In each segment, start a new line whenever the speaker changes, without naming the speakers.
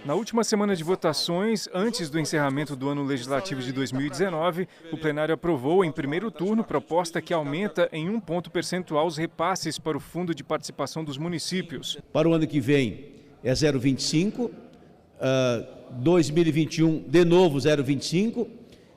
Na última semana de votações, antes do encerramento do ano legislativo de 2019, o plenário aprovou em primeiro turno proposta que aumenta em 1 ponto percentual os repasses para o Fundo de Participação dos Municípios.
Para o ano que vem é 0,25, 2021 de novo 0,25,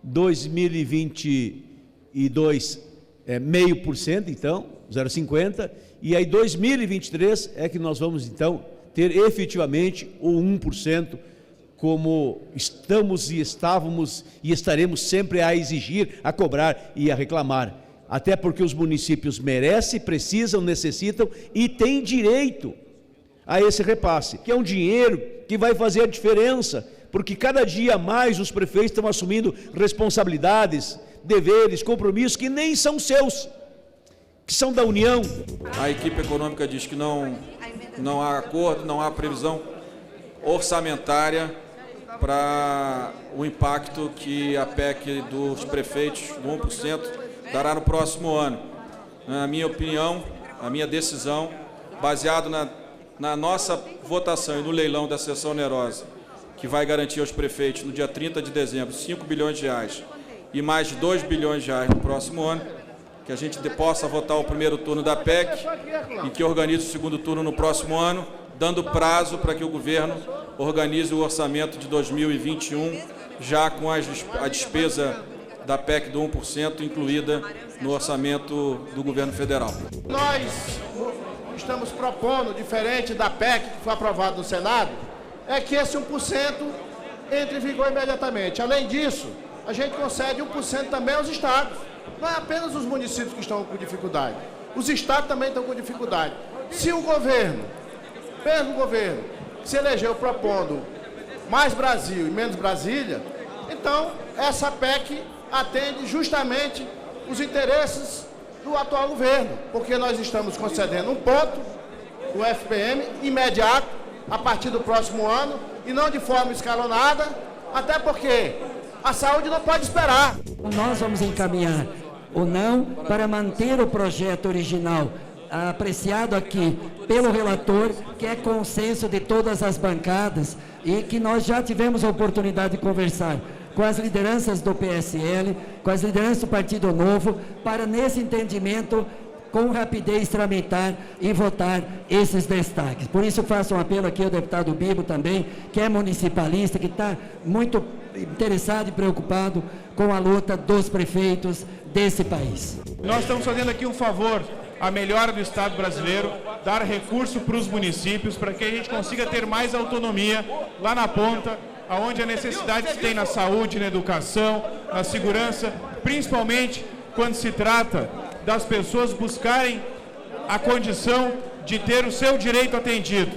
2022 é 0,5%, então 0,50, e aí 2023 é que nós vamos então ter efetivamente o 1%, como estamos e estávamos e estaremos sempre a exigir, a cobrar e a reclamar. Até porque os municípios merecem, precisam, necessitam e têm direito a esse repasse, que é um dinheiro que vai fazer a diferença, porque cada dia mais os prefeitos estão assumindo responsabilidades, deveres, compromissos que nem são seus, que são da União.
A equipe econômica diz que não há acordo, não há previsão orçamentária para o impacto que a PEC dos prefeitos, do 1%, dará no próximo ano. Na minha opinião, a minha decisão, baseado na nossa votação e no leilão da sessão onerosa, que vai garantir aos prefeitos, no dia 30 de dezembro, 5 bilhões de reais e mais de 2 bilhões de reais no próximo ano, que a gente possa votar o primeiro turno da PEC e que organize o segundo turno no próximo ano, dando prazo para que o governo organize o orçamento de 2021, já com a despesa da PEC do 1% incluída no orçamento do governo federal.
Nós estamos propondo, diferente da PEC que foi aprovada no Senado, é que esse 1% entre em vigor imediatamente. Além disso, a gente concede 1% também aos estados. Não é apenas os municípios que estão com dificuldade, os estados também estão com dificuldade. Se o governo, mesmo o governo, se elegeu propondo mais Brasil e menos Brasília, então essa PEC atende justamente os interesses do atual governo, porque nós estamos concedendo 1 ponto, o FPM, imediato, a partir do próximo ano, e não de forma escalonada, até porque a saúde não pode esperar.
Nós vamos encaminhar ou não para manter o projeto original apreciado aqui pelo relator, que é consenso de todas as bancadas e que nós já tivemos a oportunidade de conversar com as lideranças do PSL, com as lideranças do Partido Novo, para nesse entendimento com rapidez tramitar e votar esses destaques. Por isso faço um apelo aqui ao deputado Bibo também, que é municipalista, que está muito interessado e preocupado com a luta dos prefeitos desse país.
Nós estamos fazendo aqui um favor à melhora do Estado brasileiro, dar recurso para os municípios, para que a gente consiga ter mais autonomia lá na ponta, aonde a necessidade se tem na saúde, na educação, na segurança, principalmente quando se trata das pessoas buscarem a condição de ter o seu direito atendido.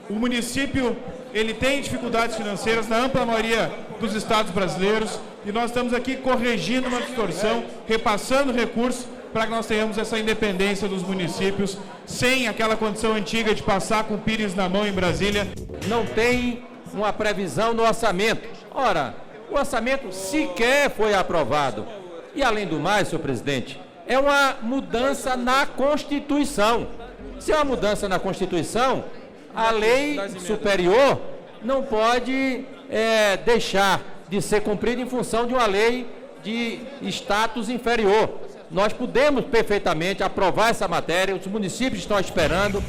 O município, ele tem dificuldades financeiras na ampla maioria dos estados brasileiros e nós estamos aqui corrigindo uma distorção, repassando recursos para que nós tenhamos essa independência dos municípios, sem aquela condição antiga de passar com o pires na mão em Brasília.
Não tem uma previsão no orçamento. Ora, o orçamento sequer foi aprovado. E além do mais, senhor presidente, é uma mudança na Constituição. Se é uma mudança na Constituição, a lei superior não pode deixar de ser cumprida em função de uma lei de status inferior. Nós podemos perfeitamente aprovar essa matéria, os municípios estão esperando.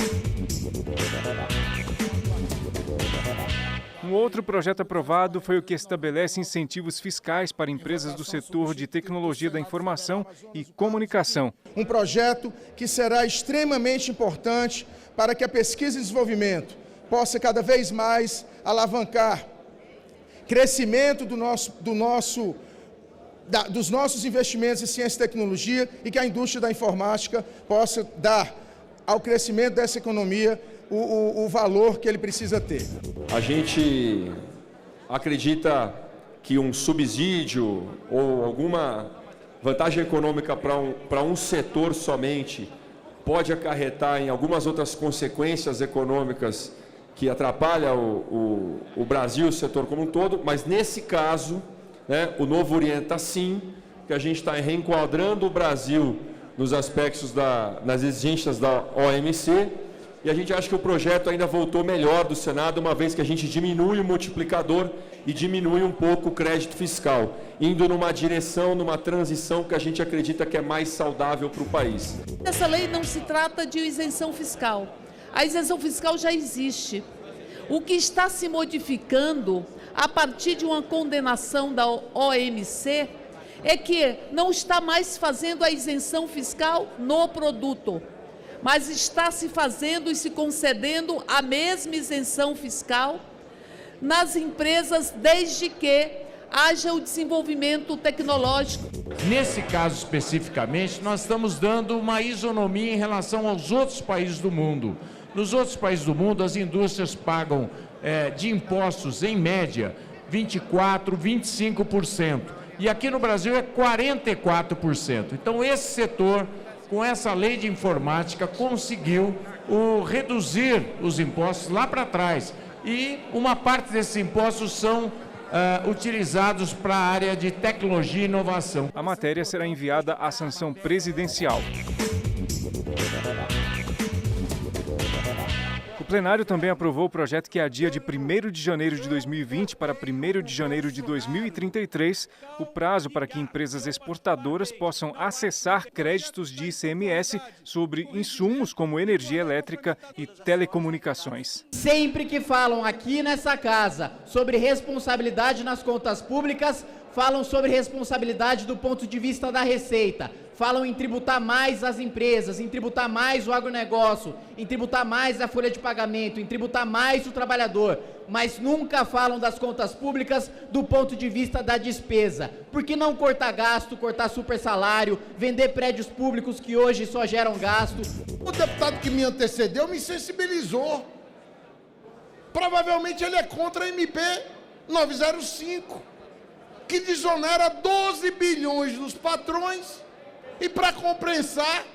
Um outro projeto aprovado foi o que estabelece incentivos fiscais para empresas do setor de tecnologia da informação e comunicação.
Um projeto que será extremamente importante para que a pesquisa e desenvolvimento possa cada vez mais alavancar crescimento dos nossos investimentos em ciência e tecnologia e que a indústria da informática possa dar ao crescimento dessa economia o valor que ele precisa ter.
A gente acredita que um subsídio ou alguma vantagem econômica para um setor somente pode acarretar em algumas outras consequências econômicas que atrapalham o Brasil, o setor como um todo, mas nesse caso, né, o novo orienta sim, que a gente está reenquadrando o Brasil nos aspectos nas exigências da OMC E a gente acha que o projeto ainda voltou melhor do Senado, uma vez que a gente diminui o multiplicador e diminui um pouco o crédito fiscal, indo numa direção, numa transição que a gente acredita que é mais saudável para o país.
Essa lei não se trata de isenção fiscal. A isenção fiscal já existe. O que está se modificando a partir de uma condenação da OMC é que não está mais fazendo a isenção fiscal no produto, mas está se fazendo e se concedendo a mesma isenção fiscal nas empresas, desde que haja o desenvolvimento tecnológico.
Nesse caso especificamente, nós estamos dando uma isonomia em relação aos outros países do mundo. Nos outros países do mundo, as indústrias pagam de impostos, em média, 24%, 25%. E aqui no Brasil é 44%. Então, esse setor, com essa lei de informática, conseguiu reduzir os impostos lá para trás. E uma parte desses impostos são utilizados para a área de tecnologia e inovação.
A matéria será enviada à sanção presidencial. O plenário também aprovou o projeto que adia de 1º de janeiro de 2020 para 1º de janeiro de 2033 o prazo para que empresas exportadoras possam acessar créditos de ICMS sobre insumos como energia elétrica e telecomunicações.
Sempre que falam aqui nessa casa sobre responsabilidade nas contas públicas, falam sobre responsabilidade do ponto de vista da receita. Falam em tributar mais as empresas, em tributar mais o agronegócio, em tributar mais a folha de pagamento, em tributar mais o trabalhador, mas nunca falam das contas públicas do ponto de vista da despesa. Por que não cortar gasto, cortar super salário, vender prédios públicos que hoje só geram gasto?
O deputado que me antecedeu me sensibilizou. Provavelmente ele é contra a MP 905, que desonera 12 bilhões dos patrões e, para compensar,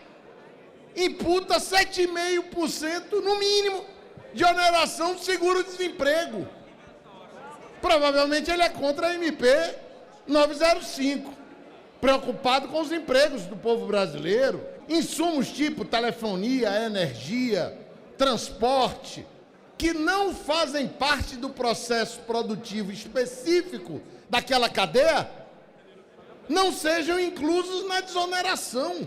imputa 7,5% no mínimo de oneração de seguro-desemprego. Provavelmente ele é contra a MP 905, preocupado com os empregos do povo brasileiro. Insumos tipo telefonia, energia, transporte, que não fazem parte do processo produtivo específico daquela cadeia, não sejam inclusos na desoneração.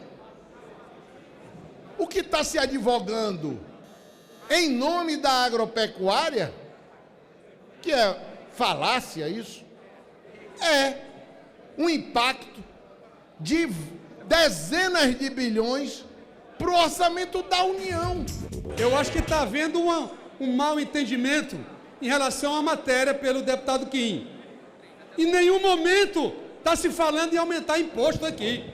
O que está se advogando em nome da agropecuária, que é falácia isso, é um impacto de dezenas de bilhões para o orçamento da União.
Eu acho que está havendo um mau entendimento em relação à matéria pelo deputado Kim. Em nenhum momento está se falando em aumentar imposto aqui.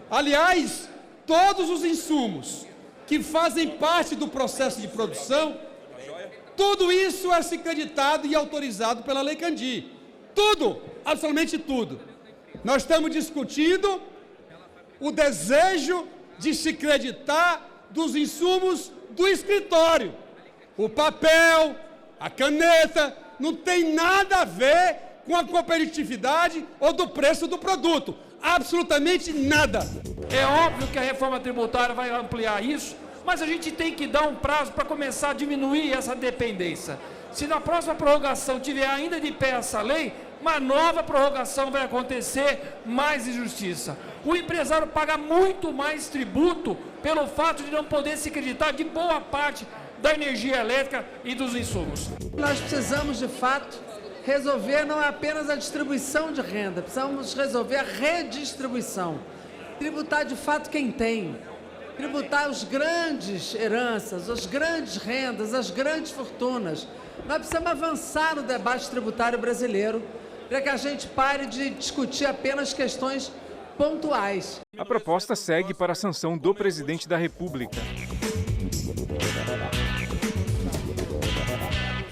Aliás, todos os insumos que fazem parte do processo de produção, tudo isso é se creditado e autorizado pela Lei Candir. Tudo, absolutamente tudo. Nós estamos discutindo o desejo de se creditar dos insumos do escritório. O papel, a caneta, não tem nada a ver com a competitividade ou do preço do produto. Absolutamente nada.
É óbvio que a reforma tributária vai ampliar isso, mas a gente tem que dar um prazo para começar a diminuir essa dependência. Se na próxima prorrogação tiver ainda de pé essa lei, uma nova prorrogação vai acontecer, mais injustiça. O empresário paga muito mais tributo pelo fato de não poder se creditar de boa parte da energia elétrica e dos insumos.
Nós precisamos, de fato, resolver não apenas a distribuição de renda, precisamos resolver a redistribuição. Tributar, de fato, quem tem. Tributar as grandes heranças, as grandes rendas, as grandes fortunas. Nós precisamos avançar no debate tributário brasileiro para que a gente pare de discutir apenas questões pontuais.
A proposta segue para a sanção do presidente da República.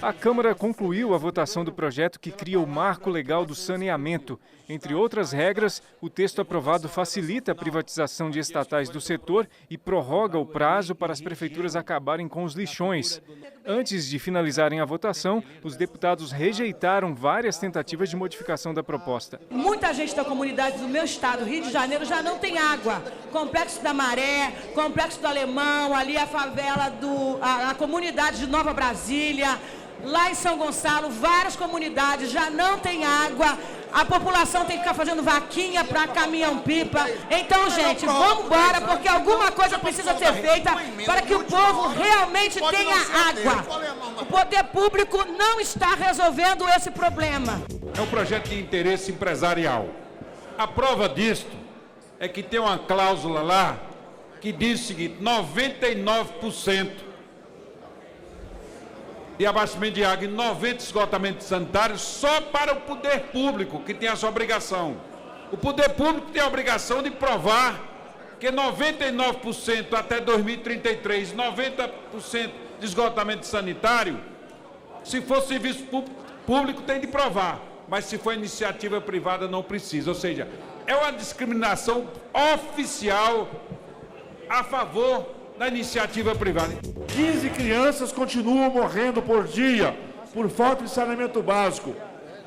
A Câmara concluiu a votação do projeto que cria o marco legal do saneamento. Entre outras regras, o texto aprovado facilita a privatização de estatais do setor e prorroga o prazo para as prefeituras acabarem com os lixões. Antes de finalizarem a votação, os deputados rejeitaram várias tentativas de modificação da proposta.
Muita gente da comunidade do meu estado, Rio de Janeiro, já não tem água. Complexo da Maré, Complexo do Alemão, ali a favela a comunidade de Nova Brasília, lá em São Gonçalo, várias comunidades já não têm água. A população tem que ficar fazendo vaquinha para caminhão-pipa. Então, gente, vamos embora, porque alguma coisa precisa ser feita para que o povo realmente tenha água. O poder público não está resolvendo esse problema.
É um projeto de interesse empresarial. A prova disto é que tem uma cláusula lá que diz o seguinte: 99% de abastecimento de água e 90% de esgotamento sanitário só para o poder público, que tem essa obrigação. O poder público tem a obrigação de provar que 99% até 2033, 90% de esgotamento sanitário, se for serviço público tem de provar, mas se for iniciativa privada não precisa. Ou seja, é uma discriminação oficial a favor da iniciativa privada.
15 crianças continuam morrendo por dia por falta de saneamento básico.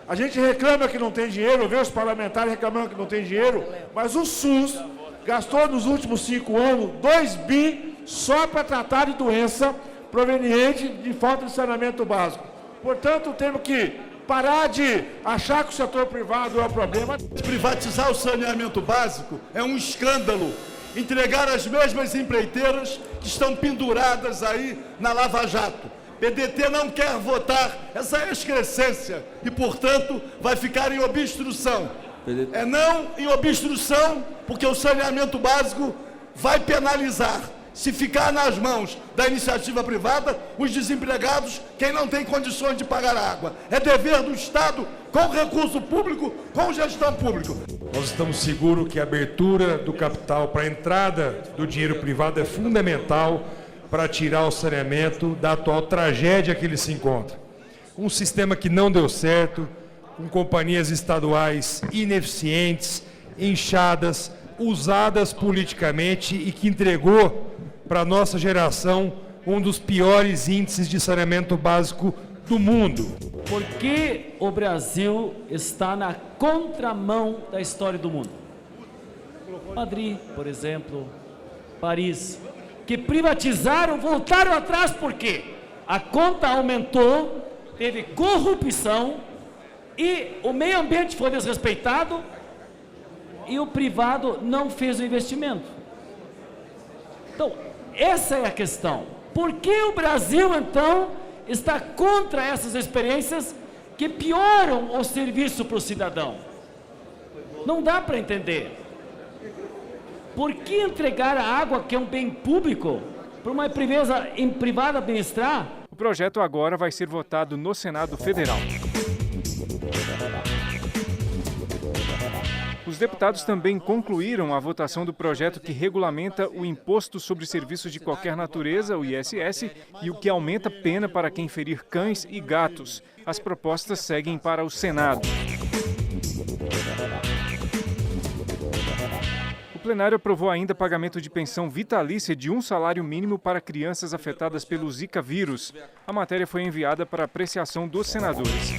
A gente reclama que não tem dinheiro, vê os parlamentares reclamando que não tem dinheiro, mas o SUS gastou nos últimos 5 anos 2 bi só para tratar de doença proveniente de falta de saneamento básico. Portanto, temos que parar de achar que o setor privado é o problema.
Privatizar o saneamento básico é um escândalo. Entregar as mesmas empreiteiras que estão penduradas aí na Lava Jato. PDT não quer votar essa excrescência e, portanto, vai ficar em obstrução. É não em obstrução, porque o saneamento básico vai penalizar. Se ficar nas mãos da iniciativa privada, os desempregados, quem não tem condições de pagar água. É dever do Estado, com recurso público, com gestão pública.
Nós estamos seguros que a abertura do capital para a entrada do dinheiro privado é fundamental para tirar o saneamento da atual tragédia que ele se encontra. Um sistema que não deu certo, com companhias estaduais ineficientes, inchadas, usadas politicamente e que entregou para a nossa geração um dos piores índices de saneamento básico do mundo.
Por que o Brasil está na contramão da história do mundo? Madrid, por exemplo, Paris, que privatizaram, voltaram atrás por quê? A conta aumentou, teve corrupção e o meio ambiente foi desrespeitado e o privado não fez o investimento. Então, essa é a questão. Por que o Brasil, então, está contra essas experiências que pioram o serviço para o cidadão? Não dá para entender. Por que entregar a água, que é um bem público, para uma empresa privada administrar?
O projeto agora vai ser votado no Senado Federal. Os deputados também concluíram a votação do projeto que regulamenta o Imposto sobre Serviços de Qualquer Natureza, o ISS, e o que aumenta a pena para quem ferir cães e gatos. As propostas seguem para o Senado. O plenário aprovou ainda pagamento de pensão vitalícia de 1 salário mínimo para crianças afetadas pelo Zika vírus. A matéria foi enviada para apreciação dos senadores.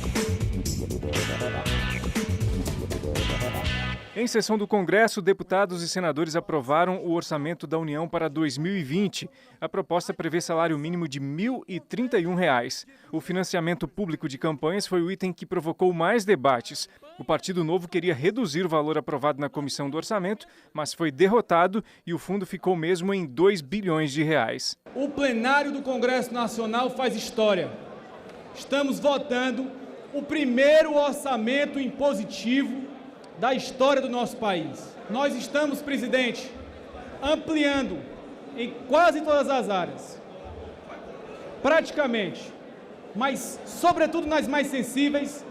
Em sessão do Congresso, deputados e senadores aprovaram o orçamento da União para 2020. A proposta prevê salário mínimo de R$ 1.031. O financiamento público de campanhas foi o item que provocou mais debates. O Partido Novo queria reduzir o valor aprovado na Comissão do Orçamento, mas foi derrotado e o fundo ficou mesmo em R$ 2 bilhões.
O plenário do Congresso Nacional faz história. Estamos votando o primeiro orçamento impositivo da história do nosso país. Nós estamos, presidente, ampliando em quase todas as áreas, praticamente, mas sobretudo nas mais sensíveis,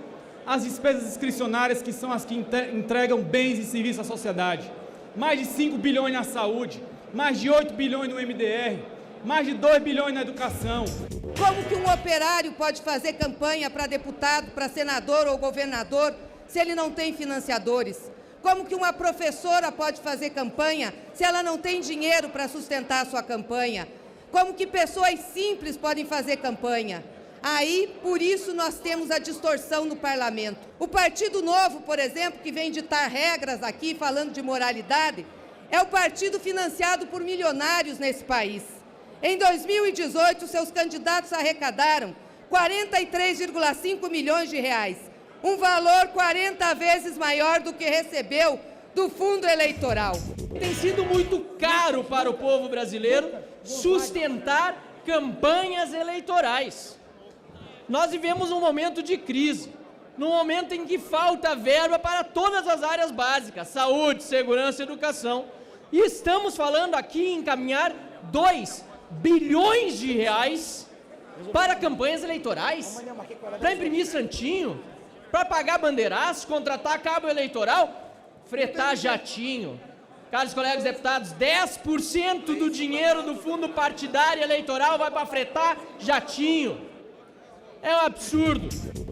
as despesas discricionárias, que são as que entregam bens e serviços à sociedade. Mais de 5 bilhões na saúde, mais de 8 bilhões no MDR, mais de 2 bilhões na educação.
Como que um operário pode fazer campanha para deputado, para senador ou governador, se ele não tem financiadores? Como que uma professora pode fazer campanha se ela não tem dinheiro para sustentar a sua campanha? Como que pessoas simples podem fazer campanha? Aí, por isso, nós temos a distorção no parlamento. O Partido Novo, por exemplo, que vem ditar regras aqui, falando de moralidade, é o partido financiado por milionários nesse país. Em 2018, seus candidatos arrecadaram 43,5 milhões de reais, um valor 40 vezes maior do que recebeu do fundo eleitoral.
Tem sido muito caro para o povo brasileiro sustentar campanhas eleitorais. Nós vivemos um momento de crise, num momento em que falta verba para todas as áreas básicas, saúde, segurança e educação. E estamos falando aqui em encaminhar 2 bilhões de reais para campanhas eleitorais, para imprimir santinho, para pagar bandeiraço, contratar cabo eleitoral, fretar jatinho. Caros colegas deputados, 10% do dinheiro do fundo partidário eleitoral vai para fretar jatinho. É um absurdo.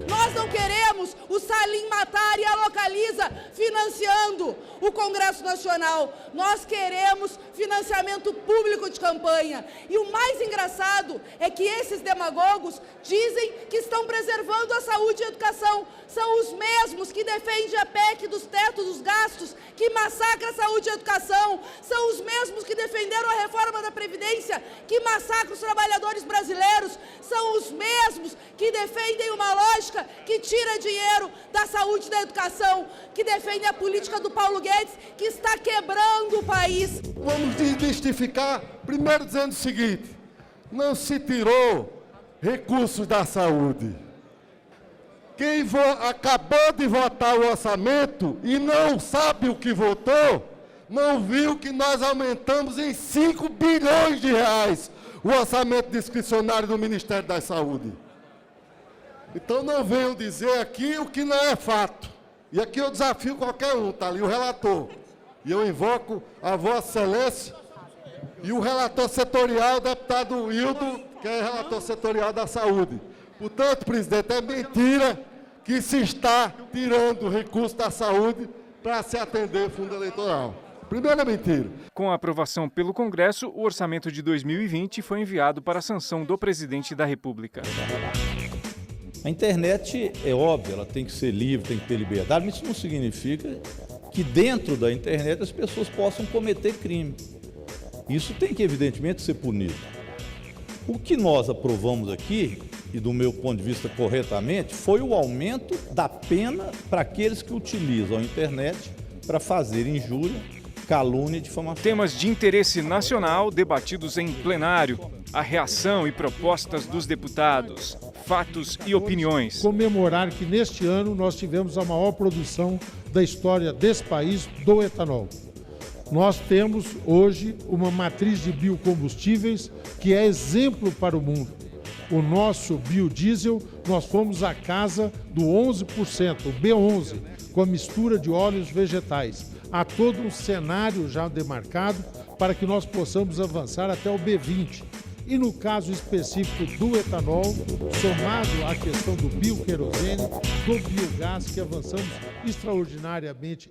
Nós não queremos o Salim Matar e a Localiza financiando o Congresso Nacional. Nós queremos financiamento público de campanha. E o mais engraçado é que esses demagogos dizem que estão preservando a saúde e a educação. São os mesmos que defendem a PEC dos tetos dos gastos, que massacra a saúde e a educação. São os mesmos que defenderam a reforma da Previdência, que massacra os trabalhadores brasileiros. São os mesmos que defendem uma lógica que tira dinheiro da saúde e da educação, que defendem a política do Paulo Guedes, que está quebrando o país.
Vamos desmistificar, primeiro dizendo o seguinte: não se tirou recursos da saúde. Quem acabou de votar o orçamento e não sabe o que votou, não viu que nós aumentamos em 5 bilhões de reais o orçamento discricionário do Ministério da Saúde. Então não venham dizer aqui o que não é fato. E aqui eu desafio qualquer um, está ali o relator. E eu invoco a Vossa Excelência e o relator setorial, o deputado Hildo, que é relator setorial da Saúde. Portanto, presidente, é mentira que se está tirando recurso da saúde para se atender fundo eleitoral. Primeiro é mentira.
Com a aprovação pelo Congresso, o orçamento de 2020 foi enviado para a sanção do presidente da República.
A internet é óbvia, ela tem que ser livre, tem que ter liberdade, mas isso não significa que dentro da internet as pessoas possam cometer crime. Isso tem que, evidentemente, ser punido. O que nós aprovamos aqui, e do meu ponto de vista corretamente, foi o aumento da pena para aqueles que utilizam a internet para fazer injúria, calúnia e difamação.
Temas de interesse nacional debatidos em plenário, a reação e propostas dos deputados, fatos e opiniões.
Comemorar que neste ano nós tivemos a maior produção da história desse país do etanol. Nós temos hoje uma matriz de biocombustíveis que é exemplo para o mundo. O nosso biodiesel, nós fomos à casa do 11%, o B11, com a mistura de óleos vegetais. Há todo um cenário já demarcado para que nós possamos avançar até o B20. E no caso específico do etanol, somado à questão do bioquerosene, do biogás, que avançamos extraordinariamente